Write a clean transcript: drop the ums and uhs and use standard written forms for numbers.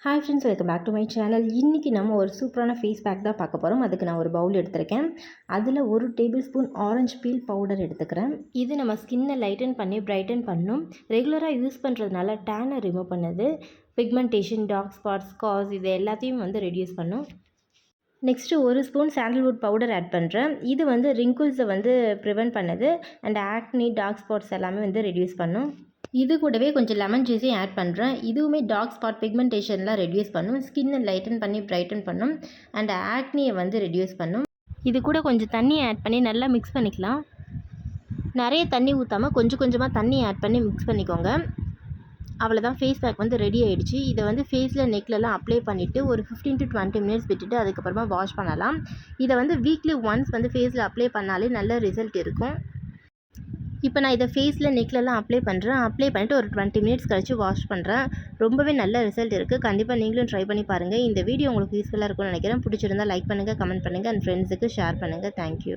Hi friends, welcome back to my channel. இன்றைக்கி நம்ம ஒரு சூப்பரான ஃபேஸ் பேக் தான் பார்க்க போகிறோம். அதுக்கு நான் ஒரு பவுல் எடுத்திருக்கேன். அதில் 1 table spoon orange feel powder எடுத்துக்கிறேன். இது நம்ம ஸ்கின்னை லைட்டன் பண்ணி பிரைட்டன் பண்ணும். ரெகுலராக யூஸ் பண்ணுறதுனால டேனை ரிமூவ் பண்ணுது. பிக்மெண்டேஷன், டார்க் ஸ்பாட்ஸ், ஸ்கார்ஸ் இது எல்லாத்தையும் ரெடியூஸ் பண்ணும். Next 1 spoon sandalwood powder add பண்ணுறேன். இது ரிங்கிள்ஸை ப்ரிவென்ட் பண்ணுது அண்ட் ஆக்னி, டார்க் ஸ்பாட்ஸ் எல்லாமே ரெடியூஸ் பண்ணும். இது கூடவே கொஞ்சம் லெமன் ஜூஸையும் ஆட் பண்ணுறேன். இதுவுமே டார்க் ஸ்பாட் பிக்மெண்டேஷன்லாம் ரெடியூஸ் பண்ணும். ஸ்கின்னை லைட்டன் பண்ணி பிரைட்டன் பண்ணும் அண்ட் ஆக்னியை ரெடியூஸ் பண்ணும். இது கூட கொஞ்சம் தண்ணி ஆட் பண்ணி நல்லா மிக்ஸ் பண்ணிக்கலாம். நிறைய தண்ணி ஊற்றாமல் கொஞ்சம் கொஞ்சமாக தண்ணி ஆட் பண்ணி மிக்ஸ் பண்ணிக்கோங்க. அவ்வளோதான், ஃபேஸ் பேக் ரெடி ஆகிடுச்சு. இதை ஃபேஸில் நெக்லலாம் அப்ளை பண்ணிவிட்டு ஒரு 15 to 20 மினிட்ஸ் விட்டுட்டு அதுக்கப்புறமா வாஷ் பண்ணலாம். இதை வீக்லி ஒன்ஸ் ஃபேஸில் அப்ளை பண்ணாலே நல்ல ரிசல்ட் இருக்கும். இப்போ நான் இதை ஃபேஸில் நெக்லலாம் அப்ளை பண்ணுறேன். அப்ளை பண்ணிவிட்டு ஒரு 20 மினிட்ஸ் கழிச்சு வாஷ் பண்ணுறேன். ரொம்பவே நல்ல ரிசல்ட் இருக்குது. கண்டிப்பாக நீங்களும் ட்ரை பண்ணி பாருங்கள். இந்த வீடியோ உங்களுக்கு யூஸ்ஃபுல்லாக இருக்கும்னு நினைக்கிறேன். பிடிச்சிருந்தால் லைக் பண்ணுங்கள், கமெண்ட் பண்ணுங்கள் அண்ட் ஃப்ரெண்ட்ஸுக்கு ஷேர் பண்ணுங்கள். தேங்க்யூ.